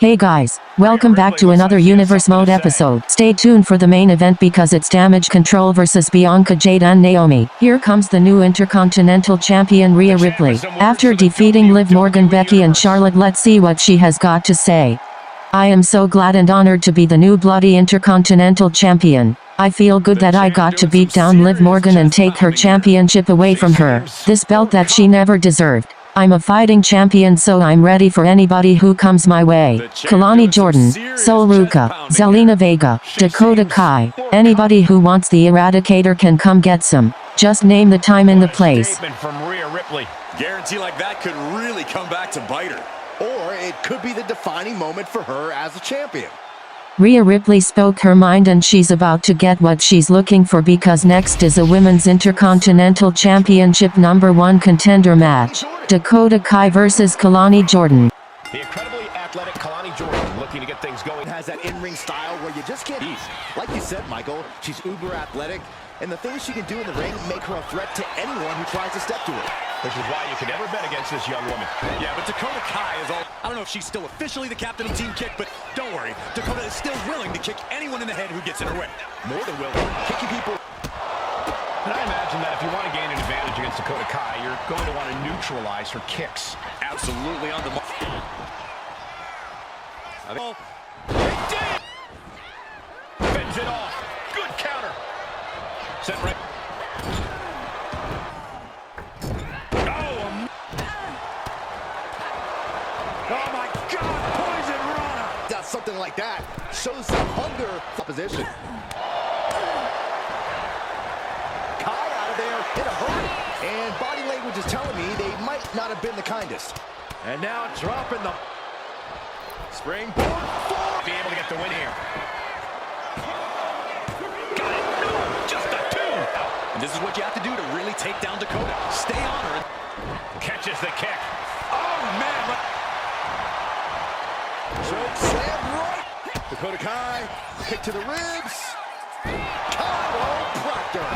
Hey guys, welcome back to another Universe Mode episode. Stay tuned for the main event because it's Damage Control versus Bianca Jade and Naomi. Here comes the new Intercontinental Champion Rhea Ripley. After defeating Liv Morgan, Becky and Charlotte, let's see what she has got to say. I am so glad and honored to be the new bloody Intercontinental Champion. I feel good that I got to beat down Liv Morgan and take her championship away from her. This belt that she never deserved. I'm a fighting champion, so I'm ready for anybody who comes my way. Kalani Jordan, Sol Ruka, Zelina Vega, Dakota Kai. Anybody who wants the Eradicator can come get some. Just name the time and the place. From Rhea Ripley. Guarantee like that could really come back to bite her. Or it could be the defining moment for her as a champion. Rhea Ripley spoke her mind and she's about to get what she's looking for because next is a Women's Intercontinental Championship #1 contender match. Dakota Kai versus Kalani Jordan. The incredibly athletic Kalani Jordan looking to get things going. Has that in-ring style where you just can't eat. Like you said, Michael, she's uber athletic, and the things she can do in the ring make her a threat to anyone who tries to step to her. Which is why you can never bet against this young woman. Yeah, but Dakota Kai is all... I don't know if she's still officially the captain of Team Kick, but don't worry. Dakota is still willing to kick anyone in the head who gets in her way. More than willing. Kicking people... And I imagine that if you want to gain an advantage against Dakota Kai, you're going to want to neutralize her kicks. Absolutely on the mark. Fends it off. Good counter. Set right. Oh my God, Poison Rana! Does something like that. Shows some hunger position. Kai out of there in a hurry. And body language is telling me they might not have been the kindest. And now dropping the springboard. Be able to get the win here. Got it. No, just a two. And this is what you have to do to really take down Dakota. Stay on her. Catches the kick. Oh man. Choke slam right. Dakota Kai, kick to the ribs. Chiropractor.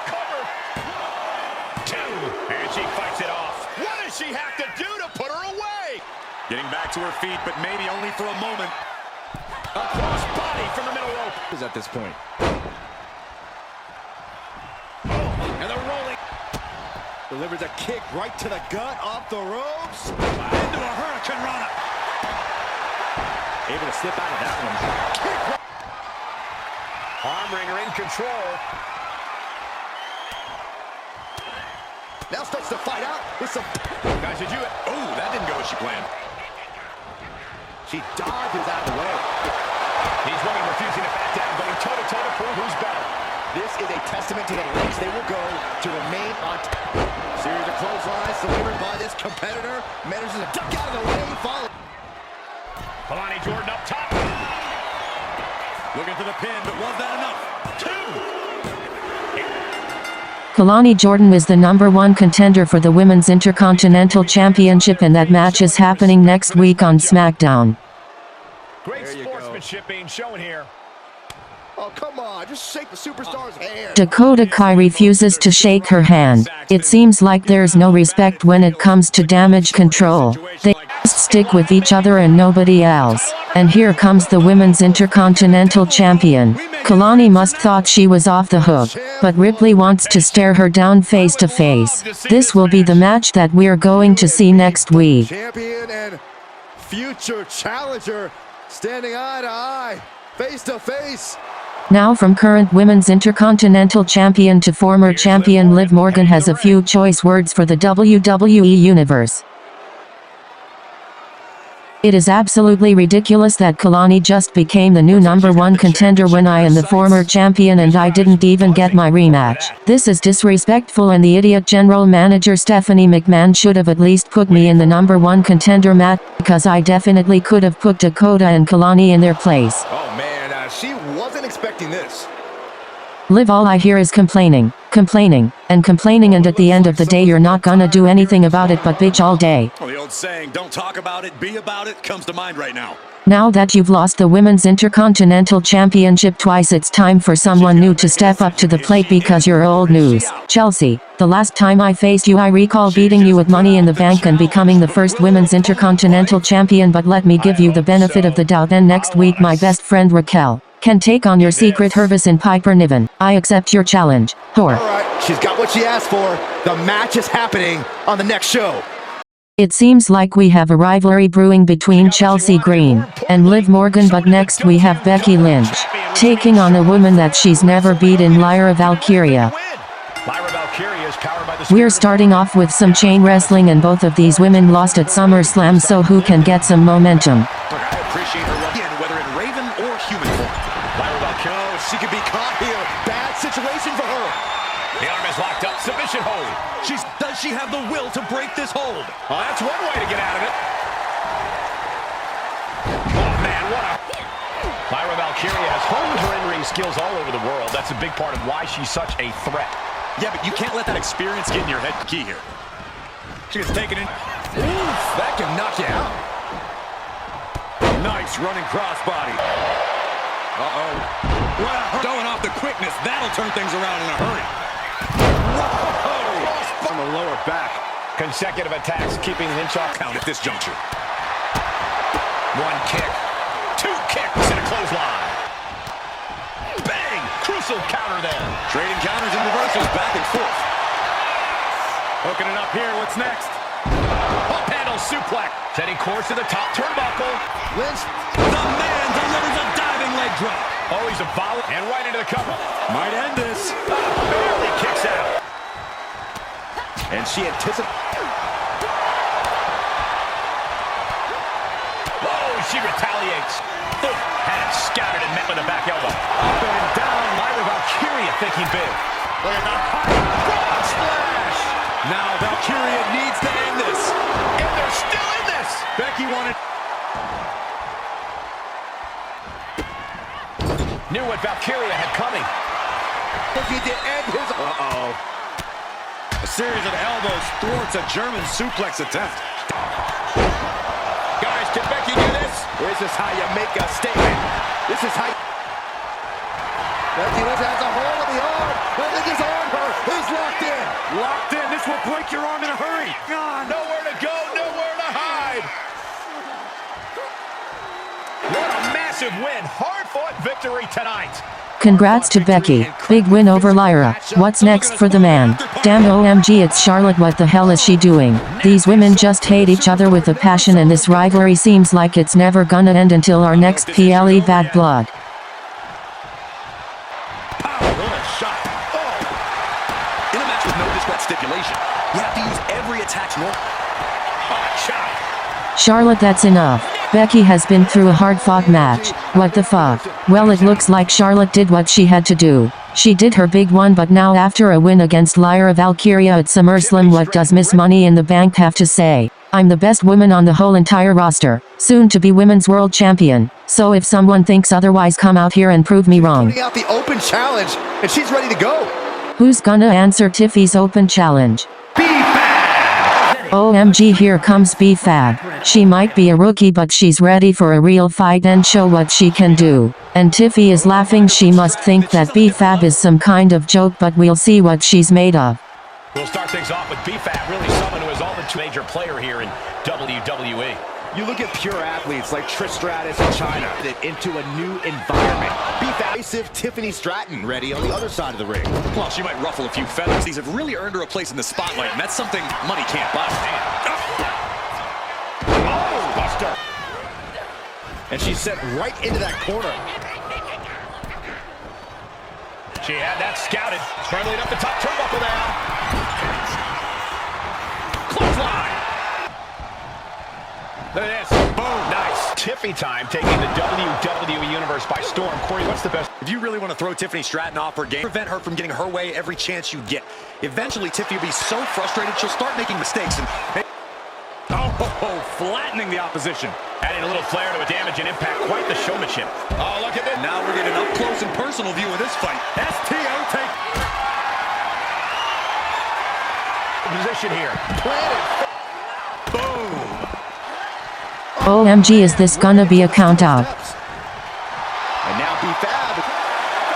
Cover. Two. And she fights it off. What does she have to do to put her away? Getting back to her feet, but maybe only for a moment. A cross body from the middle rope. Is at this point. And they're rolling. Delivers a kick right to the gut, off the ropes. Into a Hurricane Rana. Able to slip out of that one. Arm wringer in control. Now starts to fight out with some... Guys, did you... Oh, that didn't go as she planned. She dodges out of the way. He's running, refusing to back down, going toe-to-toe to prove who's better. This is a testament to the lengths they will go to remain on series of clotheslines delivered by this competitor. Manages to duck out of the way. Follow. Kalani Jordan up top. Looking for the pin, but was that enough? Two. Kalani Jordan was the #1 contender for the Women's Intercontinental Championship, and that match is happening next week on SmackDown. Great sportsmanship being shown here. Oh, come on. Just shake the superstar's hand. Dakota Kai refuses to shake her hand. It seems like there's no respect when it comes to Damage Control. They just stick with each other and nobody else. And here comes the Women's Intercontinental Champion. Kalani must thought she was off the hook, but Ripley wants to stare her down face to face. This will be the match that we're going to see next week. Champion and future challenger standing eye to eye, face to face. Now from current Women's Intercontinental Champion to former champion Liv Morgan has a few choice words for the WWE Universe. It is absolutely ridiculous that Kalani just became the new #1 contender when I am the former champion and I didn't even get my rematch. This is disrespectful, and the idiot general manager Stephanie McMahon should have at least put me in the #1 contender match, because I definitely could have put Dakota and Kalani in their place. Oh man, she wasn't expecting this. Liv, all I hear is complaining, complaining, and complaining, and at the end of the day you're not gonna do anything about it but bitch all day. Well, the old saying, don't talk about it, be about it, comes to mind right now. Now that you've lost the Women's Intercontinental Championship twice, it's time for someone new to step up to the plate because you're old news. Chelsea, the last time I faced you I recall beating you with Money in the Bank and becoming the first Women's Intercontinental Champion, but let me give you the benefit of the doubt, and next week my best friend Raquel can take on your secret Hervis and Piper Niven. I accept your challenge. Thor. Alright, she's got what she asked for. The match is happening on the next show. It seems like we have a rivalry brewing between Chelsea Green and Liv Morgan, but next we have Becky Lynch taking on a woman that she's never beat in Lyra Valkyria. We're starting off with some chain wrestling, and both of these women lost at SummerSlam, so who can get some momentum? I appreciate her again, whether in Raven or human form. Lyra Valkyria, she could be caught here. Bad situation for her. The arm is locked up. Submission hold. Does she have the will to break this hold? Oh, that's one way to get out of it. Oh, man, what a... Lyra Valkyria has honed her in-ring skills all over the world. That's a big part of why she's such a threat. Yeah, but you can't let that experience get in your head. Key here. She gets taken in. Oof, that can knock you out. Nice running crossbody. Uh-oh. Well, going off the quickness, that'll turn things around in a hurry. Whoa! From the lower back. Consecutive attacks, keeping Hinshaw count at this juncture. One kick. Two kicks and a clothesline. Bang! Crucial counter there. Trading counters and reversals back and forth. Hooking it up here. What's next? Up handle suplex. Setting course to the top turnbuckle. Lynch. The man delivers a diving leg drop. Oh, he's a volley. And right into the cover. Might end this. Barely kicks out. And she anticipates. Whoa, she retaliates. Foot had scouted and met with a back elbow. Up and down, Lyra Valkyria thinking big. Look at the frog splash. Now Valkyria needs to end this. And they're still in this. Becky wanted. Knew what Valkyria had coming. Looking to end his... Uh-oh. A series of elbows thwarts a German suplex attempt. Guys, can Becky do this? This is how you make a statement. This is how... Becky Lynch has a hold of the arm. Nothing is on her. He's locked in. Locked in. This will break your arm in a hurry. Nowhere to go, nowhere to hide. What a massive win. Hard-fought victory tonight. Congrats to Becky. Big win over Lyra. What's next for the man? Damn, OMG, it's Charlotte. What the hell is she doing? These women just hate each other with a passion, and this rivalry seems like it's never gonna end until our next PLE Bad Blood. In a match with no discret stipulation, you have to use every attack normal. Charlotte, that's enough. Becky has been through a hard-fought match. What the fuck? Well, it looks like Charlotte did what she had to do. She did her big one, but now after a win against Lyra Valkyria at SummerSlam, what does Miss Money in the Bank have to say? I'm the best woman on the whole entire roster, soon to be Women's World Champion. So if someone thinks otherwise, come out here and prove me wrong. Putting out the open challenge, and she's ready to go. Who's gonna answer Tiffy's open challenge? OMG, here comes B-Fab. She might be a rookie, but she's ready for a real fight and show what she can do. And Tiffy is laughing. She must think that B-Fab is some kind of joke, but we'll see what she's made of. We'll start things off with B-Fab, really someone who is all the major player here in WWE. You look at pure athletes like Trish Stratus in China, into a new environment. B-Fab, Tiffany Stratton, ready on the other side of the ring. Well, she might ruffle a few feathers. These have really earned her a place in the spotlight, and that's something money can't buy. Oh, buster. And she's set right into that corner. She had that scouted. Scrambling up the top turnbuckle there. Clothesline. Look at this. Boom. Nice. Tiffy time taking the WWE Universe by storm. Corey, what's the best? If you really want to throw Tiffany Stratton off her game, prevent her from getting her way every chance you get. Eventually, Tiffy will be so frustrated, she'll start making mistakes. And flattening the opposition. Adding a little flair to a damage and impact. Quite the showmanship. Oh, look at this. Now we're getting an up-close and personal view of this fight. STO take position here. Planted. Boom. OMG, is this gonna be a count out? And now B-Fab.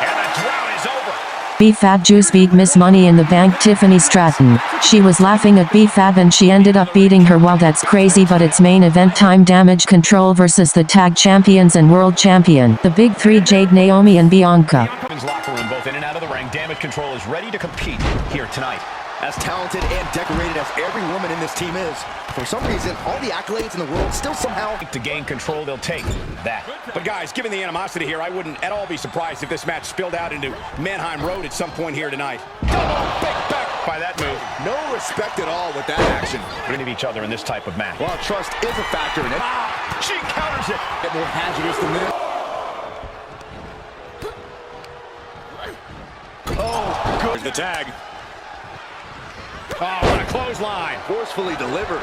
And the drought is over. B-Fab Juice beat Miss Money in the Bank Tiffany Stratton. She was laughing at B-Fab and she ended up beating her. Wow, that's crazy, but it's main event time. Damage Control versus the tag champions and world champion, the big three, Jade, Naomi and Bianca. Women's locker room, both in and out of the ring. Damage Control is ready to compete here tonight. As talented and decorated as every woman in this team is, for some reason, all the accolades in the world still somehow... To gain control, they'll take that. But guys, given the animosity here, I wouldn't at all be surprised if this match spilled out into Mannheim Road at some point here tonight. Double big back by that move. No respect at all with that action. Putting of each other in this type of match. Well, trust is a factor in it. Ah, she counters it. Get more hazardous than this. Oh, good. Here's the tag. Oh, what a clothesline. Forcefully delivered.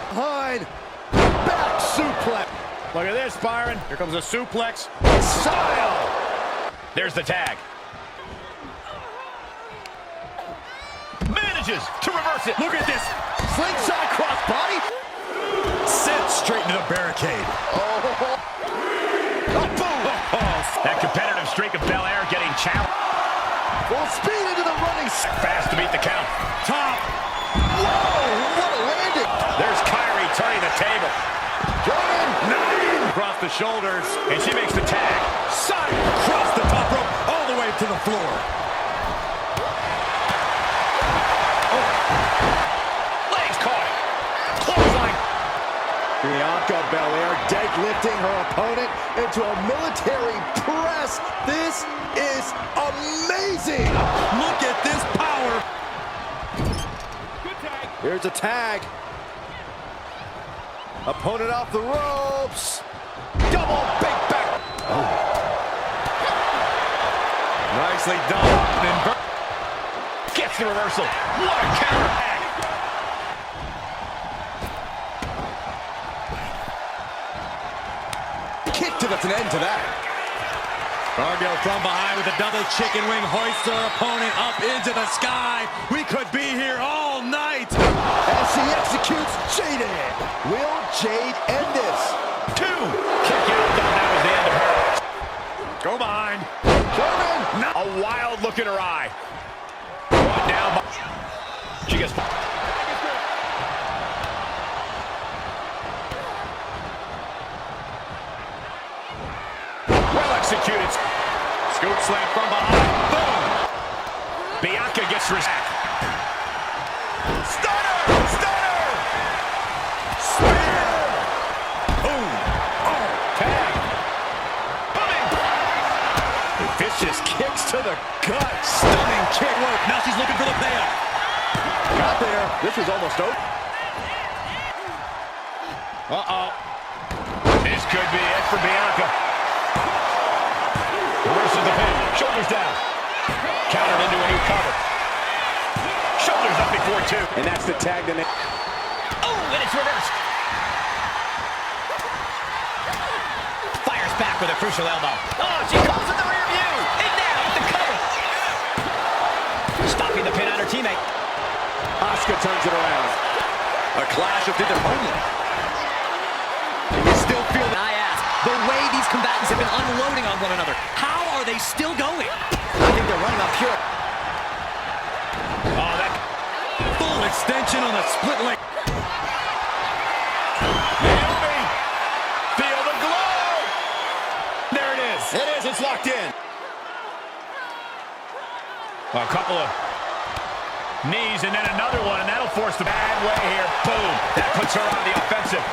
Behind. Back suplex. Look at this, Byron. Here comes a suplex. Style. There's the tag. Manages to reverse it. Look at this. Slingshot cross body. Sent straight into the barricade. Oh, boom. Oh, that competitive streak of Belair getting challenged. Full speed into the running. Fast to beat the count. Top. Whoa, what a landing. There's Kyrie turning the table. German. 9 across the shoulders, and she makes the tag. Side across the top rope, all the way to the floor. Oh. Legs caught. Clothesline. Bianca Belair deadlifting her opponent into a military press. This is amazing. Look at this power. Good tag. Here's a tag. Opponent off the ropes. Double big back. Oh. Nicely done. Gets the reversal. What a counter tag. Kick to that's an end to that. Cargill from behind with a double chicken wing, hoists her opponent up into the sky. We could be here all night. As she executes Jade. Will Jade end this? 2. Kick out, thought that was the end of her. Go behind. German. A wild look in her eye. Brought down. She gets... Well executed. Scoop slam from behind. Boom. Bianca gets her back. Stunner! Stunner! Spear! Boom. Oh, tag. Booming. Vicious kicks to the gut. Stunning kick. Work. Now she's looking for the payoff. Got there. This was almost over. Uh-oh. This could be it for Bianca. Reverses the pin. Shoulders down. Countered into a new cover. Shoulders up before 2. And that's the tag that... Oh, and it's reversed. Fires back with a crucial elbow. Oh, she calls in the rear view. And now with the cover. Stopping the pin on her teammate. Asuka turns it around. A clash of different opponents. You still feel that? I ask, the way these combatants have been unloading on one another, how are they still going? I think they're running up pure. Oh, that full extension on the split leg. Naomi, feel the glow. There it is. It is. It's locked in. A couple of knees and then another one, and that'll force the bad way here. Boom. That puts her on the offensive.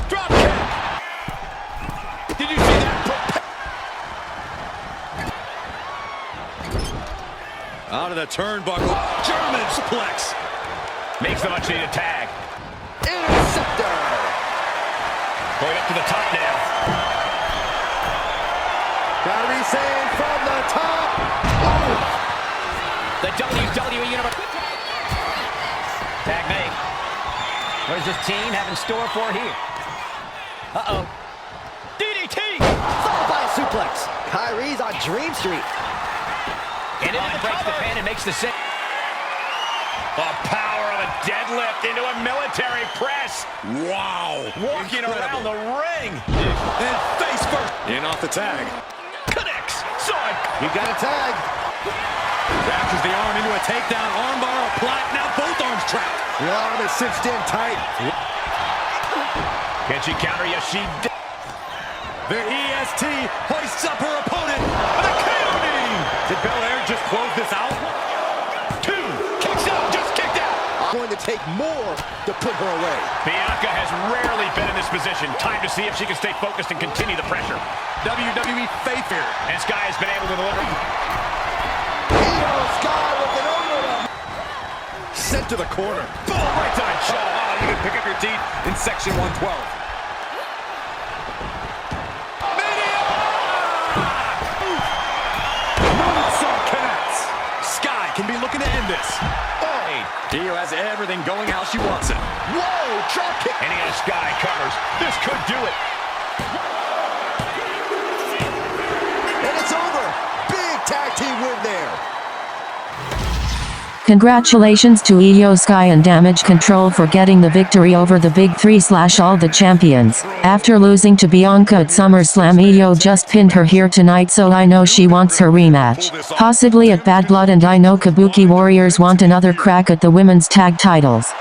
Drop kick. Did you see that? Out of the turnbuckle. German suplex. Makes the much needed tag. Interceptor. Going up to the top now. Kyrie saying from the top. The WWE Universe. Tag made. What does this team have in store for here? Uh-oh. DDT. Followed by a suplex. Kyrie's on Dream Street. And it breaks the pin and makes the save. The power of a deadlift into a military press. Wow. Walking around the ring. And face first. In off the tag. Connects. Saw it. He got a tag. Captures the arm into a takedown. Armbar applied. Now both arms trapped. The arm is cinched in tight. Can she counter? Yes, she did. The EST hoists up her opponent. And a KO knee. Did Belair just close this out? 2. Kicks out. Just kicked out. Going to take more to put her away. Bianca has rarely been in this position. Time to see if she can stay focused and continue the pressure. WWE faith here. And Sky has been able to deliver. Sky with an overlap. Sent to the corner. Boom, right side shot. Oh, you can pick up your teeth in section 112. Can be looking to end this. Oh, Io has everything going how she wants it. Whoa, drop kick. And as Sky covers, this could do it. And it's over. Big tag team win there. Congratulations to Io Sky and Damage Control for getting the victory over the Big 3/All the Champions. After losing to Bianca at SummerSlam, Io just pinned her here tonight, so I know she wants her rematch. Possibly at Bad Blood, and I know Kabuki Warriors want another crack at the women's tag titles.